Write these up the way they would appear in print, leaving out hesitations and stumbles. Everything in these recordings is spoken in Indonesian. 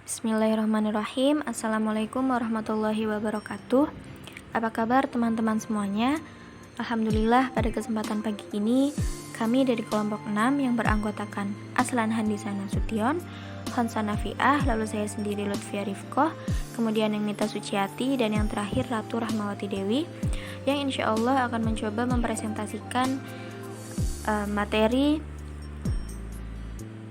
Bismillahirrahmanirrahim. Assalamualaikum warahmatullahi wabarakatuh. Apa kabar teman-teman semuanya? Alhamdulillah pada kesempatan pagi ini kami dari kelompok 6 yang beranggotakan Aslan Handisa Nasution, Honsa Nafiah, lalu saya sendiri Lutfia Rifkoh, kemudian yang Nita Suciati, dan yang terakhir Ratu Rahmawati Dewi, yang insya Allah akan mencoba mempresentasikan materi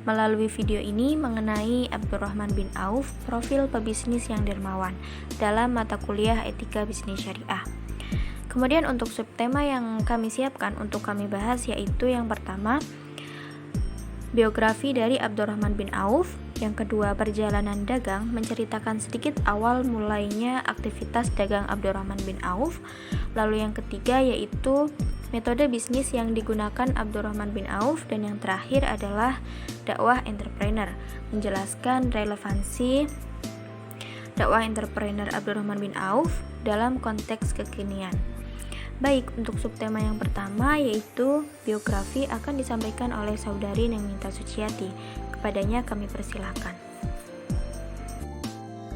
melalui video ini mengenai Abdurrahman bin Auf, profil pebisnis yang dermawan dalam mata kuliah Etika Bisnis Syariah. Kemudian untuk subtema yang kami siapkan untuk kami bahas yaitu yang pertama, biografi dari Abdurrahman bin Auf, yang kedua perjalanan dagang, menceritakan sedikit awal mulainya aktivitas dagang Abdurrahman bin Auf, lalu yang ketiga yaitu metode bisnis yang digunakan Abdurrahman bin Auf, dan yang terakhir adalah dakwah entrepreneur, menjelaskan relevansi dakwah entrepreneur Abdurrahman bin Auf dalam konteks kekinian. Baik, untuk subtema yang pertama yaitu biografi akan disampaikan oleh saudari Nita Suciati. Kepadanya kami persilahkan.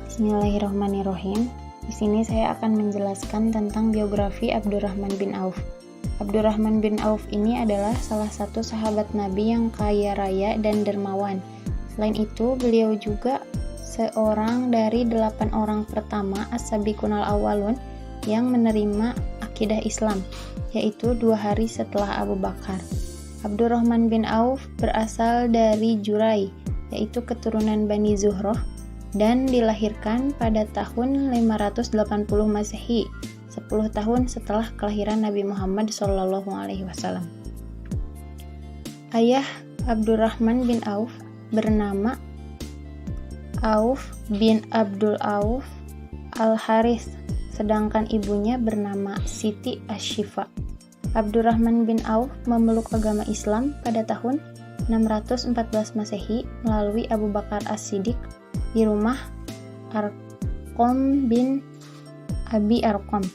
Bismillahirrahmanirrahim. Di sini saya akan menjelaskan tentang biografi Abdurrahman bin Auf. Abdurrahman bin Auf ini adalah salah satu sahabat Nabi yang kaya raya dan dermawan. Selain itu, beliau juga seorang dari 8 orang pertama as-sabiqunal awwalun yang menerima akidah Islam, yaitu 2 hari setelah Abu Bakar. Abdurrahman bin Auf berasal dari Jurai, yaitu keturunan Bani Zuhroh, dan dilahirkan pada tahun 580 Masehi, 10 tahun setelah kelahiran Nabi Muhammad SAW. Ayah Abdurrahman bin Auf bernama Auf bin Abdul Auf Al-Harith, sedangkan ibunya bernama Siti Asy-Syifa. Abdurrahman bin Auf memeluk agama Islam pada tahun 614 Masehi melalui Abu Bakar As-Siddiq di rumah Arqam bin Abi Arqam.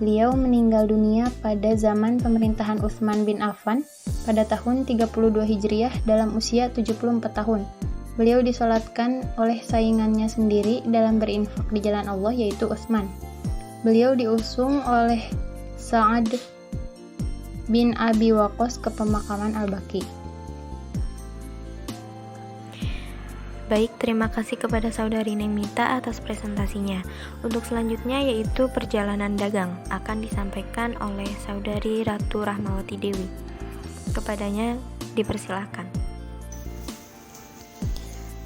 Beliau meninggal dunia pada zaman pemerintahan Utsman bin Affan pada tahun 32 Hijriah dalam usia 74 tahun. Beliau disolatkan oleh saingannya sendiri dalam berinfak di jalan Allah, yaitu Utsman. Beliau diusung oleh Sa'ad bin Abi Waqqas ke pemakaman Al-Baqi. Baik, terima kasih kepada saudari Nita atas presentasinya. Untuk selanjutnya yaitu perjalanan dagang akan disampaikan oleh saudari Ratu Rahmawati Dewi. Kepadanya dipersilahkan.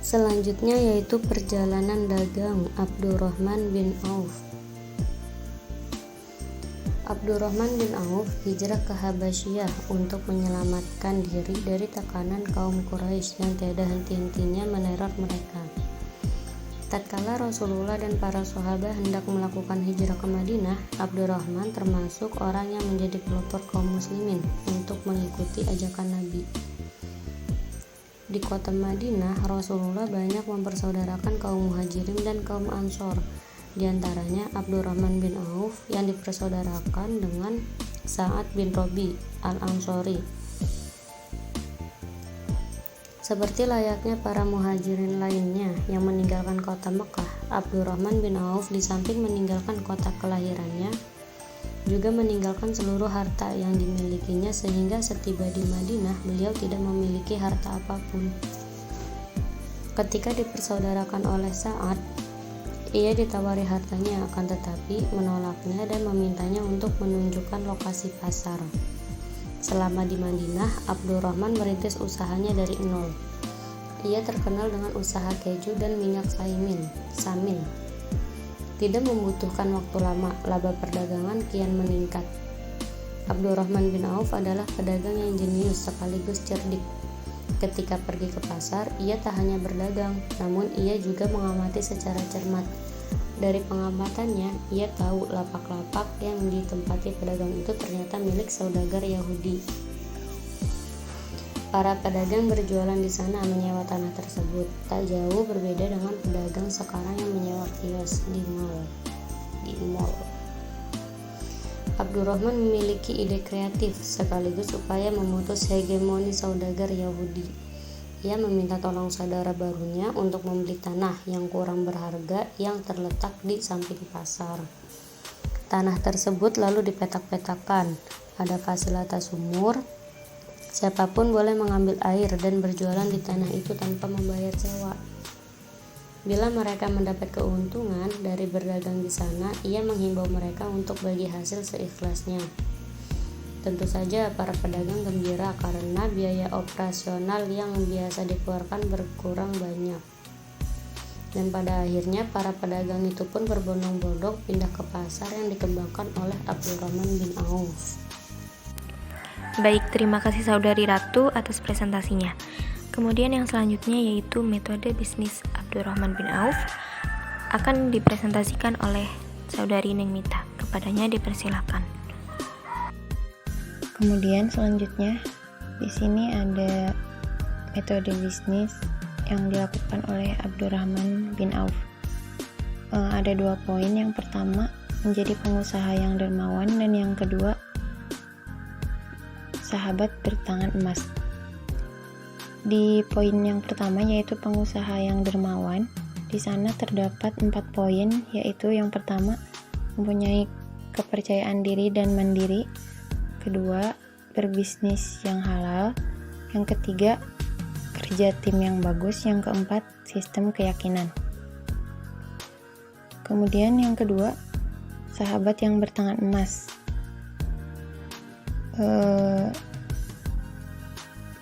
Selanjutnya yaitu perjalanan dagang Abdurrahman bin Auf. Abdurrahman bin Auf hijrah ke Habasyah untuk menyelamatkan diri dari tekanan kaum Quraisy yang tiada henti-hentinya meneror mereka. Tatkala Rasulullah dan para sahabat hendak melakukan hijrah ke Madinah, Abdurrahman termasuk orang yang menjadi pelopor kaum muslimin untuk mengikuti ajakan Nabi. Di kota Madinah, Rasulullah banyak mempersaudarakan kaum Muhajirin dan kaum Ansor. Di antaranya Abdurrahman bin Auf yang dipersaudarakan dengan Sa'ad bin Robi al-Ansori. Seperti layaknya para muhajirin lainnya yang meninggalkan kota Mekah, Abdurrahman bin Auf di samping meninggalkan kota kelahirannya, juga meninggalkan seluruh harta yang dimilikinya, sehingga setiba di Madinah beliau tidak memiliki harta apapun. Ketika dipersaudarakan oleh Sa'ad, ia ditawari hartanya, akan tetapi menolaknya dan memintanya untuk menunjukkan lokasi pasar. Selama di Madinah, Abdurrahman merintis usahanya dari nol. Ia terkenal dengan usaha keju dan minyak samin. Tidak membutuhkan waktu lama, laba perdagangan kian meningkat. Abdurrahman bin Auf adalah pedagang yang jenius sekaligus cerdik. Ketika pergi ke pasar, ia tak hanya berdagang, namun ia juga mengamati secara cermat. Dari pengamatannya, ia tahu lapak-lapak yang ditempati pedagang itu ternyata milik saudagar Yahudi. Para pedagang berjualan di sana menyewa tanah tersebut, tak jauh berbeda dengan pedagang sekarang yang menyewa kios di mall. Abdurrahman memiliki ide kreatif sekaligus upaya memutus hegemoni saudagar Yahudi. Ia meminta tolong saudara barunya untuk membeli tanah yang kurang berharga yang terletak di samping pasar. Tanah tersebut lalu dipetak-petakan. Ada fasilitas sumur. Siapapun boleh mengambil air dan berjualan di tanah itu tanpa membayar sewa. Bila mereka mendapat keuntungan dari berdagang di sana, ia menghimbau mereka untuk bagi hasil seikhlasnya. Tentu saja para pedagang gembira karena biaya operasional yang biasa dikeluarkan berkurang banyak. Dan pada akhirnya para pedagang itu pun berbondong-bondong pindah ke pasar yang dikembangkan oleh Abdurrahman bin Auf. Baik, terima kasih Saudari Ratu atas presentasinya. Kemudian yang selanjutnya yaitu metode bisnis Abdurrahman bin Auf akan dipresentasikan oleh Saudari Nengmita. Kepadanya dipersilakan. Kemudian selanjutnya di sini ada metode bisnis yang dilakukan oleh Abdurrahman bin Auf. Ada 2 poin. Yang pertama, menjadi pengusaha yang dermawan, dan yang kedua, sahabat bertangan emas. Di poin yang pertama yaitu pengusaha yang dermawan, di sana terdapat 4 poin, yaitu yang pertama, mempunyai kepercayaan diri dan mandiri. Kedua, berbisnis yang halal. Yang ketiga, kerja tim yang bagus. Yang keempat, sistem keyakinan. Kemudian yang kedua, sahabat yang bertangan emas.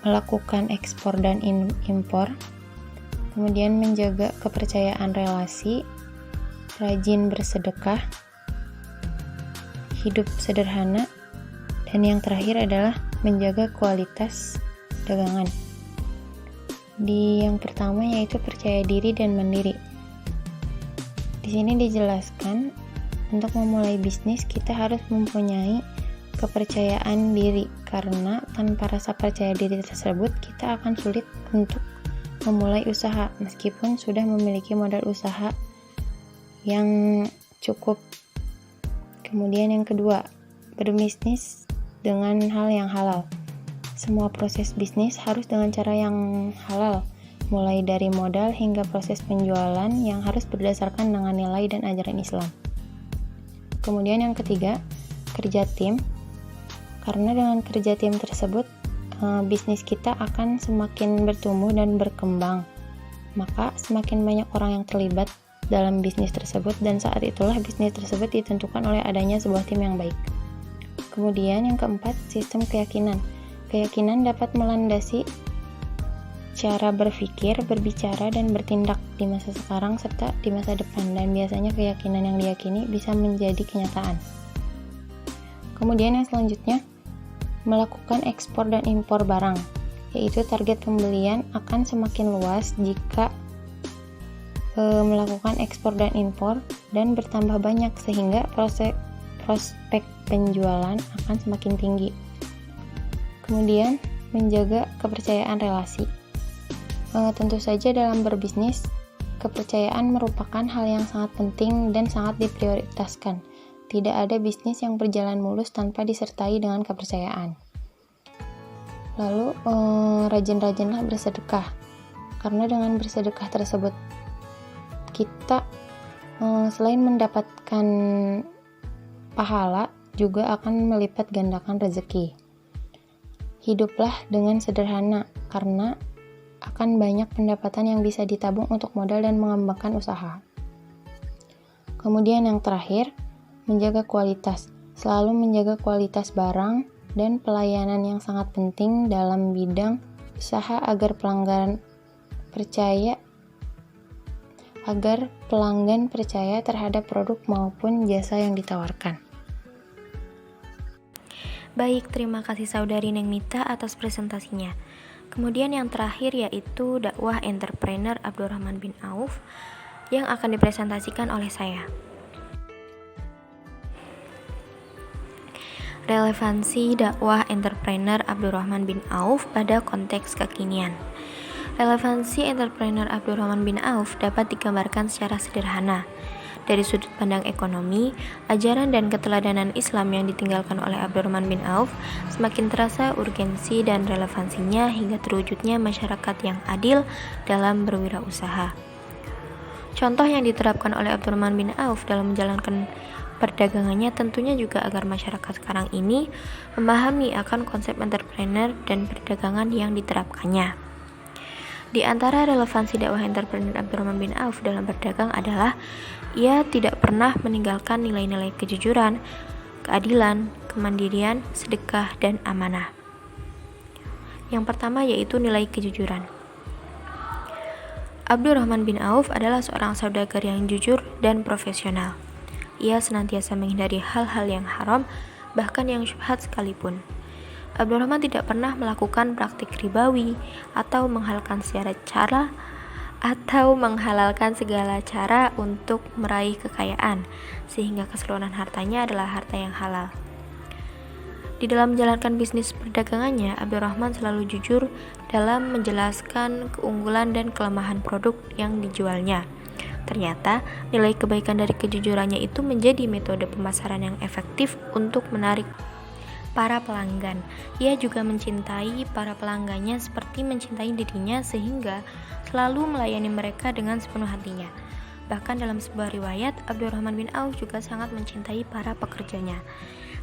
Melakukan ekspor dan impor. Kemudian menjaga kepercayaan relasi, rajin bersedekah, hidup sederhana, dan yang terakhir adalah menjaga kualitas dagangan. Di yang pertama yaitu percaya diri dan mandiri. Di sini dijelaskan untuk memulai bisnis kita harus mempunyai kepercayaan diri, karena tanpa rasa percaya diri tersebut kita akan sulit untuk memulai usaha meskipun sudah memiliki modal usaha yang cukup. Kemudian yang kedua, berbisnis dengan hal yang halal. Semua proses bisnis harus dengan cara yang halal, mulai dari modal hingga proses penjualan yang harus berdasarkan dengan nilai dan ajaran Islam. Kemudian yang ketiga, kerja tim. Karena dengan kerja tim tersebut, bisnis kita akan semakin bertumbuh dan berkembang. Maka semakin banyak orang yang terlibat dalam bisnis tersebut, dan saat itulah bisnis tersebut ditentukan oleh adanya sebuah tim yang baik. Kemudian yang keempat, sistem keyakinan. Keyakinan dapat melandasi cara berpikir, berbicara, dan bertindak di masa sekarang serta di masa depan, dan biasanya keyakinan yang diyakini bisa menjadi kenyataan. Kemudian yang selanjutnya, melakukan ekspor dan impor barang, yaitu target pembelian akan semakin luas jika melakukan ekspor dan impor dan bertambah banyak, sehingga prospek penjualan akan semakin tinggi. Kemudian menjaga kepercayaan relasi. Tentu saja dalam berbisnis, kepercayaan merupakan hal yang sangat penting dan sangat diprioritaskan. Tidak ada bisnis yang berjalan mulus tanpa disertai dengan kepercayaan. Lalu rajin-rajinlah bersedekah, karena dengan bersedekah tersebut kita selain mendapatkan pahala juga akan melipat gandakan rezeki. Hiduplah dengan sederhana, karena akan banyak pendapatan yang bisa ditabung untuk modal dan mengembangkan usaha. Kemudian yang terakhir, menjaga kualitas. Selalu menjaga kualitas barang dan pelayanan yang sangat penting dalam bidang usaha agar pelanggan percaya terhadap produk maupun jasa yang ditawarkan. Baik, terima kasih Saudari Nengmita atas presentasinya. Kemudian yang terakhir yaitu dakwah entrepreneur Abdurrahman bin Auf yang akan dipresentasikan oleh saya. Relevansi dakwah entrepreneur Abdurrahman bin Auf pada konteks kekinian. Relevansi entrepreneur Abdurrahman bin Auf dapat digambarkan secara sederhana. Dari sudut pandang ekonomi, ajaran dan keteladanan Islam yang ditinggalkan oleh Abdurrahman bin Auf semakin terasa urgensi dan relevansinya hingga terwujudnya masyarakat yang adil dalam berwirausaha. Contoh yang diterapkan oleh Abdurrahman bin Auf dalam menjalankan perdagangannya tentunya juga agar masyarakat sekarang ini memahami akan konsep entrepreneur dan perdagangan yang diterapkannya. Di antara relevansi dakwah entrepreneur Abdurrahman bin Auf dalam berdagang adalah ia tidak pernah meninggalkan nilai-nilai kejujuran, keadilan, kemandirian, sedekah, dan amanah. Yang pertama yaitu nilai kejujuran. Abdurrahman bin Auf adalah seorang saudagar yang jujur dan profesional. Ia senantiasa menghindari hal-hal yang haram, bahkan yang syubhat sekalipun. Abdurrahman tidak pernah melakukan praktik ribawi atau menghalalkan segala cara untuk meraih kekayaan, sehingga keseluruhan hartanya adalah harta yang halal. Di dalam menjalankan bisnis perdagangannya, Abdurrahman selalu jujur dalam menjelaskan keunggulan dan kelemahan produk yang dijualnya. Ternyata, nilai kebaikan dari kejujurannya itu menjadi metode pemasaran yang efektif untuk menarik para pelanggan. Ia juga mencintai para pelanggannya seperti mencintai dirinya sehingga selalu melayani mereka dengan sepenuh hatinya. Bahkan dalam sebuah riwayat, Abdurrahman bin Auf juga sangat mencintai para pekerjanya.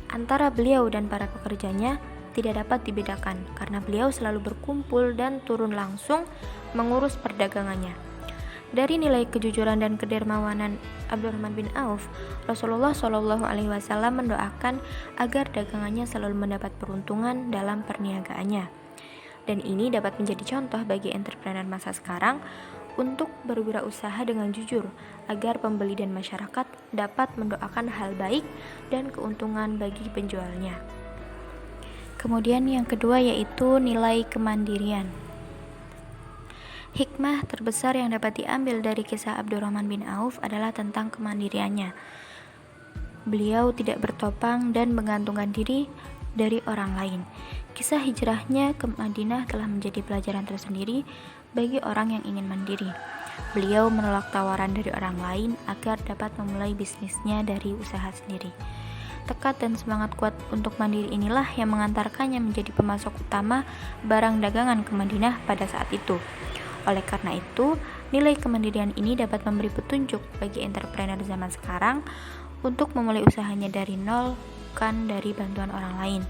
Antara beliau dan para pekerjanya tidak dapat dibedakan karena beliau selalu berkumpul dan turun langsung mengurus perdagangannya. Dari nilai kejujuran dan kedermawanan Abdurrahman bin Auf, Rasulullah SAW mendoakan agar dagangannya selalu mendapat peruntungan dalam perniagaannya. Dan ini dapat menjadi contoh bagi entrepreneur masa sekarang untuk berwirausaha dengan jujur agar pembeli dan masyarakat dapat mendoakan hal baik dan keuntungan bagi penjualnya. Kemudian yang kedua yaitu nilai kemandirian. Hikmah terbesar yang dapat diambil dari kisah Abdurrahman bin Auf adalah tentang kemandiriannya. Beliau tidak bertopang dan menggantungkan diri dari orang lain. Kisah hijrahnya ke Madinah telah menjadi pelajaran tersendiri bagi orang yang ingin mandiri. Beliau menolak tawaran dari orang lain agar dapat memulai bisnisnya dari usaha sendiri. Tekad dan semangat kuat untuk mandiri inilah yang mengantarkannya menjadi pemasok utama barang dagangan ke Madinah pada saat itu. Oleh karena itu, nilai kemandirian ini dapat memberi petunjuk bagi entrepreneur zaman sekarang untuk memulai usahanya dari nol, bukan dari bantuan orang lain.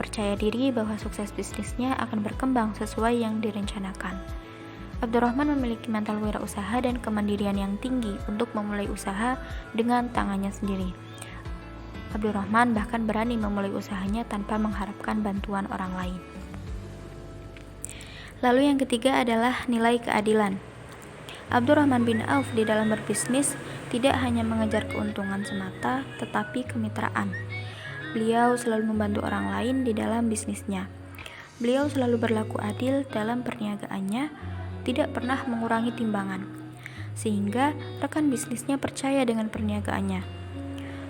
Percaya diri bahwa sukses bisnisnya akan berkembang sesuai yang direncanakan. Abdurrahman memiliki mental wirausaha dan kemandirian yang tinggi untuk memulai usaha dengan tangannya sendiri. Abdurrahman bahkan berani memulai usahanya tanpa mengharapkan bantuan orang lain. Lalu yang ketiga adalah nilai keadilan. Abdurrahman bin Auf di dalam berbisnis tidak hanya mengejar keuntungan semata, tetapi kemitraan. Beliau selalu membantu orang lain di dalam bisnisnya. Beliau selalu berlaku adil dalam perniagaannya, tidak pernah mengurangi timbangan, sehingga rekan bisnisnya percaya dengan perniagaannya.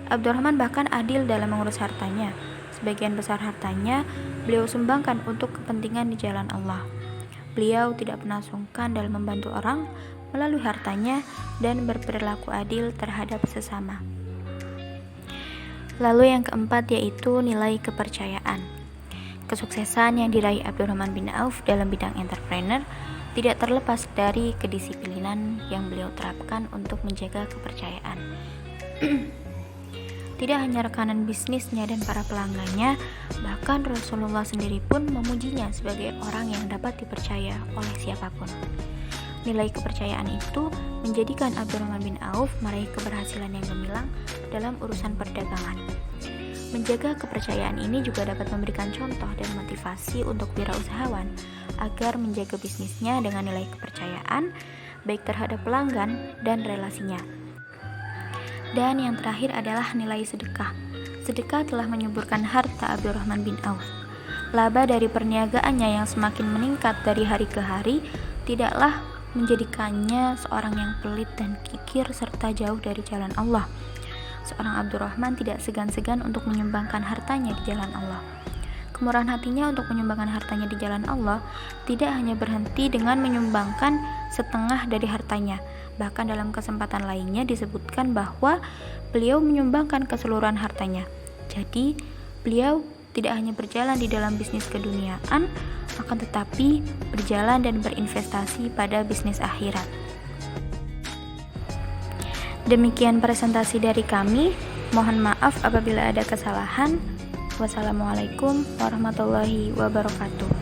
Abdurrahman bahkan adil dalam mengurus hartanya. Sebagian besar hartanya beliau sumbangkan untuk kepentingan di jalan Allah. Beliau tidak pernah sungkan dalam membantu orang melalui hartanya dan berperilaku adil terhadap sesama. Lalu yang keempat yaitu nilai kepercayaan. Kesuksesan yang diraih Abdurrahman bin Auf dalam bidang entrepreneur tidak terlepas dari kedisiplinan yang beliau terapkan untuk menjaga kepercayaan. Tidak hanya rekanan bisnisnya dan para pelanggannya, bahkan Rasulullah sendiri pun memujinya sebagai orang yang dapat dipercaya oleh siapapun. Nilai kepercayaan itu menjadikan Abdurrahman bin Auf meraih keberhasilan yang gemilang dalam urusan perdagangan. Menjaga kepercayaan ini juga dapat memberikan contoh dan motivasi untuk wirausahawan agar menjaga bisnisnya dengan nilai kepercayaan, baik terhadap pelanggan dan relasinya. Dan yang terakhir adalah nilai sedekah. Sedekah telah menyuburkan harta Abdurrahman bin Auf. Laba dari perniagaannya yang semakin meningkat dari hari ke hari tidaklah menjadikannya seorang yang pelit dan kikir serta jauh dari jalan Allah. Seorang Abdurrahman tidak segan-segan untuk menyumbangkan hartanya di jalan Allah. Kemurahan hatinya untuk menyumbangkan hartanya di jalan Allah tidak hanya berhenti dengan menyumbangkan setengah dari hartanya. Bahkan dalam kesempatan lainnya disebutkan bahwa beliau menyumbangkan keseluruhan hartanya. Jadi, beliau tidak hanya berjalan di dalam bisnis keduniaan, akan tetapi berjalan dan berinvestasi pada bisnis akhirat. Demikian presentasi dari kami. Mohon maaf apabila ada kesalahan. Wassalamualaikum warahmatullahi wabarakatuh.